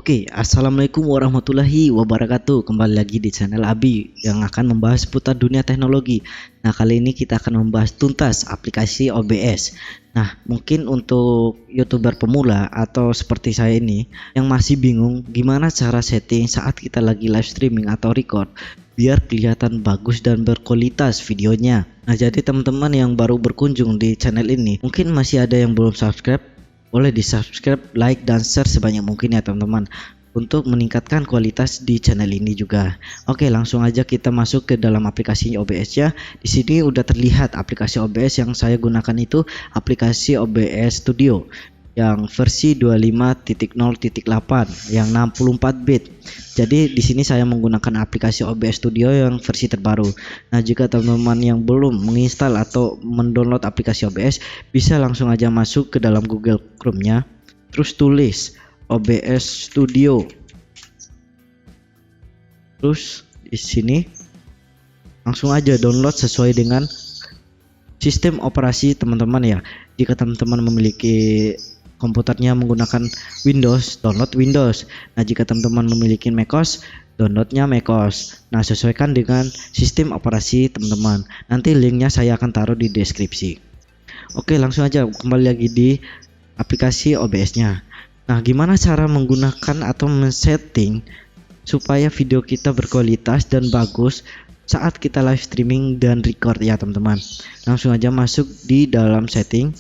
Oke, assalamualaikum warahmatullahi wabarakatuh. Kembali lagi di channel Abi yang akan membahas seputar dunia teknologi. Nah, kali ini kita akan membahas tuntas aplikasi OBS. Nah, mungkin untuk YouTuber pemula atau seperti saya ini yang masih bingung gimana cara setting saat kita lagi live streaming atau record biar kelihatan bagus dan berkualitas videonya. Nah, jadi teman-teman yang baru berkunjung di channel ini, mungkin masih ada yang belum subscribe. Boleh di subscribe, like, dan share sebanyak mungkin ya teman-teman untuk meningkatkan kualitas di channel ini juga. Oke, langsung aja kita masuk ke dalam aplikasi OBS ya. Di sini udah terlihat aplikasi OBS yang saya gunakan itu aplikasi OBS Studio yang versi 25.0.8 yang 64 bit. Jadi di sini saya menggunakan aplikasi OBS Studio yang versi terbaru. Nah, jika teman-teman yang belum menginstal atau mendownload aplikasi OBS, bisa langsung aja masuk ke dalam Google Chrome-nya. Terus tulis OBS Studio. Terus di sini langsung aja download sesuai dengan sistem operasi teman-teman ya. Jika teman-teman memiliki komputernya menggunakan Windows, download Windows. Nah, jika teman-teman memiliki macOS, downloadnya macOS. Nah, sesuaikan dengan sistem operasi teman-teman. Nanti linknya saya akan taruh di deskripsi. Oke, langsung aja kembali lagi di aplikasi OBS-nya. Nah, gimana cara menggunakan atau men-setting supaya video kita berkualitas dan bagus saat kita live streaming dan record ya teman-teman. Langsung aja masuk di dalam setting.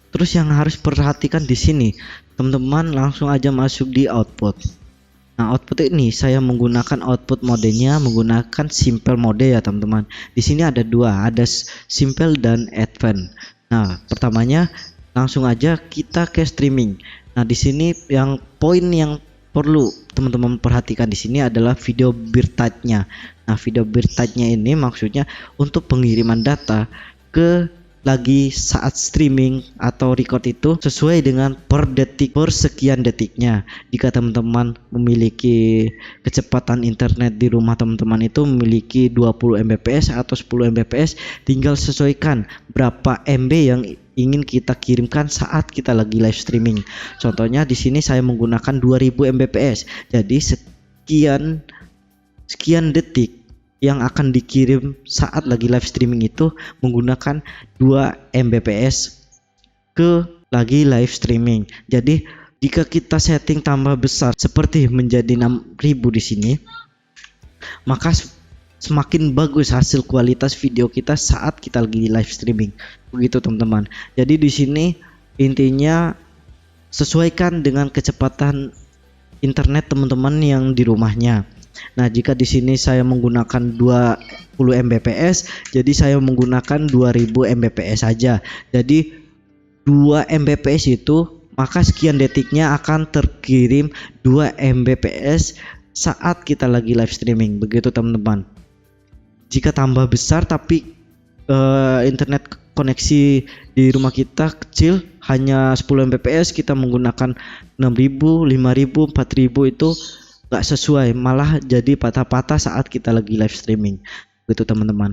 Terus yang harus perhatikan di sini, teman-teman langsung aja masuk di output. Nah, output ini saya menggunakan output modenya menggunakan simple mode ya teman-teman. Di sini ada dua, ada simple dan advance. Nah, pertamanya langsung aja kita ke streaming. Nah, di sini yang poin yang perlu teman-teman perhatikan di sini adalah video bitrate-nya. Nah, video bitrate-nya ini maksudnya untuk pengiriman data ke lagi saat streaming atau record itu sesuai dengan per detik, per sekian detiknya. Jika teman-teman memiliki kecepatan internet di rumah teman-teman itu memiliki 20 Mbps atau 10 Mbps, tinggal sesuaikan berapa MB yang ingin kita kirimkan saat kita lagi live streaming. Contohnya di sini saya menggunakan 2000 Mbps. Jadi sekian detik yang akan dikirim saat lagi live streaming itu menggunakan 2 Mbps ke lagi live streaming. Jadi jika kita setting tambah besar seperti menjadi 6000 di sini, maka semakin bagus hasil kualitas video kita saat kita lagi live streaming. Begitu teman-teman. Jadi di sini intinya sesuaikan dengan kecepatan internet teman-teman yang di rumahnya. Nah, jika di sini saya menggunakan 20 Mbps, jadi saya menggunakan 2000 Mbps saja. Jadi 2 Mbps itu maka sekian detiknya akan terkirim 2 Mbps saat kita lagi live streaming. Begitu teman-teman. Jika tambah besar tapi internet koneksi di rumah kita kecil hanya 10 Mbps, kita menggunakan 6000, 5000, 4000 itu gak sesuai, malah jadi patah-patah saat kita lagi live streaming. Gitu teman-teman.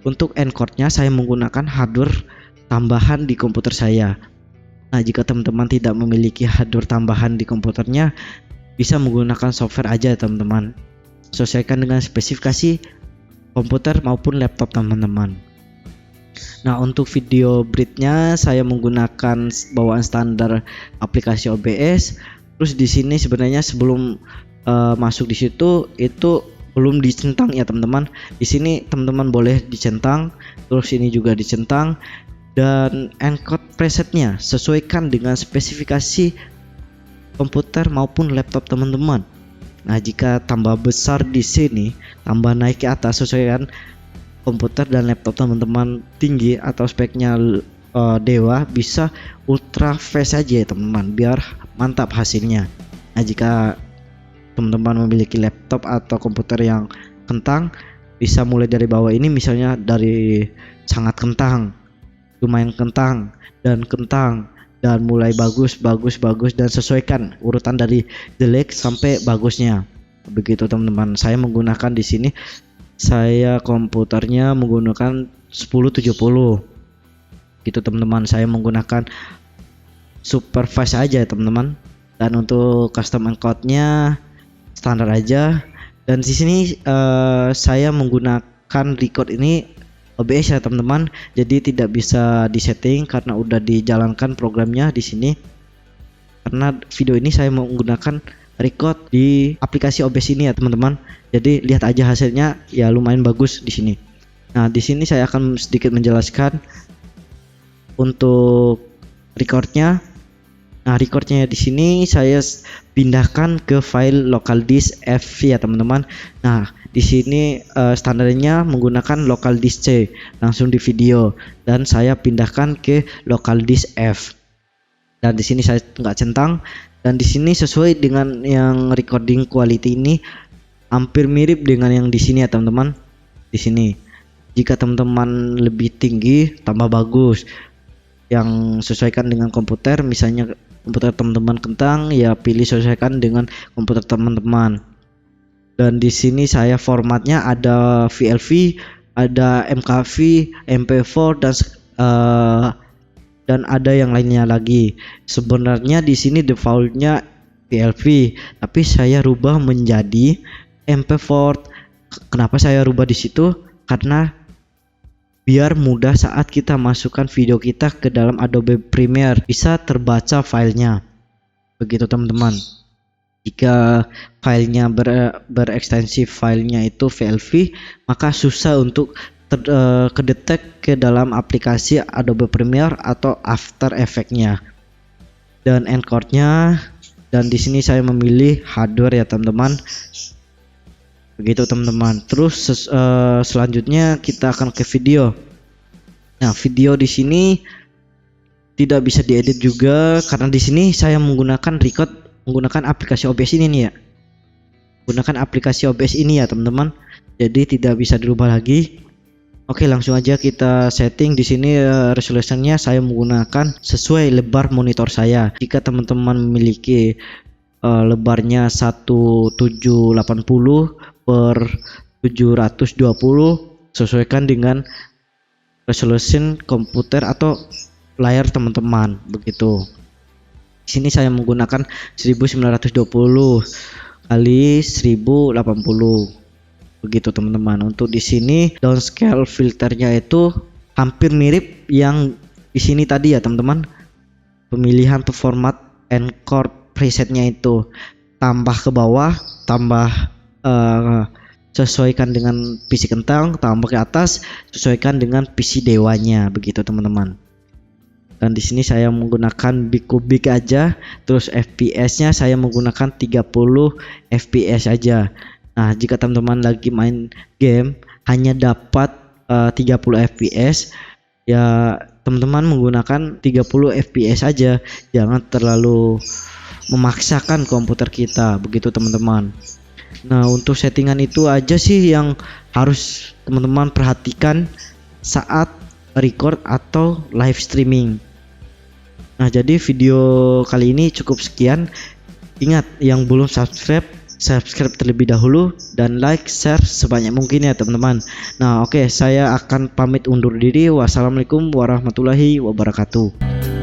Untuk encode-nya saya menggunakan hardware tambahan di komputer saya. Nah, jika teman-teman tidak memiliki hardware tambahan di komputernya, bisa menggunakan software aja teman-teman. Sesuaikan dengan spesifikasi komputer maupun laptop teman-teman. Nah, untuk video bitrate-nya saya menggunakan bawaan standar aplikasi OBS. Terus di sini sebenarnya sebelum masuk di situ itu belum dicentang ya teman-teman. Di sini teman-teman boleh dicentang, terus ini juga dicentang, dan encode presetnya sesuaikan dengan spesifikasi komputer maupun laptop teman-teman. Nah, jika tambah besar di sini, tambah naik ke atas sesuaikan komputer dan laptop teman-teman tinggi atau speknya dewa, bisa ultra fast aja ya teman-teman biar mantap hasilnya. Nah, jika teman-teman memiliki laptop atau komputer yang kentang, bisa mulai dari bawah ini, misalnya dari sangat kentang, lumayan kentang, dan mulai bagus dan sesuaikan urutan dari jelek sampai bagusnya. Begitu teman-teman. Saya menggunakan di sini, saya komputernya menggunakan 1070. Gitu teman-teman, saya menggunakan supervise aja teman-teman. Dan untuk custom encode-nya standar aja. Dan di sini saya menggunakan record ini OBS ya teman-teman. Jadi tidak bisa disetting karena udah dijalankan programnya di sini. Karena video ini saya menggunakan record di aplikasi OBS ini ya teman-teman. Jadi lihat aja hasilnya, ya lumayan bagus di sini. Nah, di sini saya akan sedikit menjelaskan untuk recordnya. Nah, recordnya di sini saya pindahkan ke file local disk F ya teman-teman. Nah, di sini standarnya menggunakan local disk C langsung di video, dan saya pindahkan ke local disk F. Dan di sini saya nggak centang, dan di sini sesuai dengan yang recording quality ini hampir mirip dengan yang di sini ya teman-teman. Di sini jika teman-teman lebih tinggi tambah bagus, yang sesuaikan dengan komputer, misalnya komputer teman-teman kentang ya pilih sesuaikan dengan komputer teman-teman. Dan di sini saya formatnya ada VLV, ada MKV, MP4 dan ada yang lainnya lagi. Sebenarnya di sini defaultnya VLV, tapi saya rubah menjadi MP4. Kenapa saya rubah di situ? Karena biar mudah saat kita masukkan video kita ke dalam Adobe Premiere, bisa terbaca filenya. Begitu teman-teman. Jika filenya berekstensi filenya itu VLV, maka susah untuk kedetek ke dalam aplikasi Adobe Premiere atau After Effects-nya. Dan encode-nya, dan di sini saya memilih hardware ya teman-teman. Begitu teman-teman. Terus selanjutnya kita akan ke video. Nah, video di sini tidak bisa diedit juga karena di sini saya menggunakan menggunakan aplikasi OBS ini nih ya. Gunakan aplikasi OBS ini ya teman-teman. Jadi tidak bisa dirubah lagi. Oke, langsung aja kita setting. Di sini resolusinya saya menggunakan sesuai lebar monitor saya. Jika teman-teman memiliki lebarnya 1780 per 720, sesuaikan dengan resolusi komputer atau layar teman-teman. Begitu. Di sini saya menggunakan 1920 kali 1080. Begitu teman-teman. Untuk di sini downscale filternya itu hampir mirip yang di sini tadi ya teman-teman. Pemilihan format encode presetnya itu tambah ke bawah, tambah sesuaikan dengan PC kentang, tambah ke atas sesuaikan dengan PC dewanya. Begitu teman-teman. Dan di sini saya menggunakan big aja. Terus FPS-nya saya menggunakan 30 FPS aja. Nah, jika teman-teman lagi main game hanya dapat 30 FPS, ya teman-teman menggunakan 30 FPS aja. Jangan terlalu memaksakan komputer kita. Begitu teman-teman. Nah, untuk settingan itu aja sih yang harus teman-teman perhatikan saat record atau live streaming. Nah, jadi video kali ini cukup sekian. Ingat, yang belum subscribe terlebih dahulu, dan like, share sebanyak mungkin ya teman-teman. Nah, oke, saya akan pamit undur diri. Wassalamualaikum warahmatullahi wabarakatuh.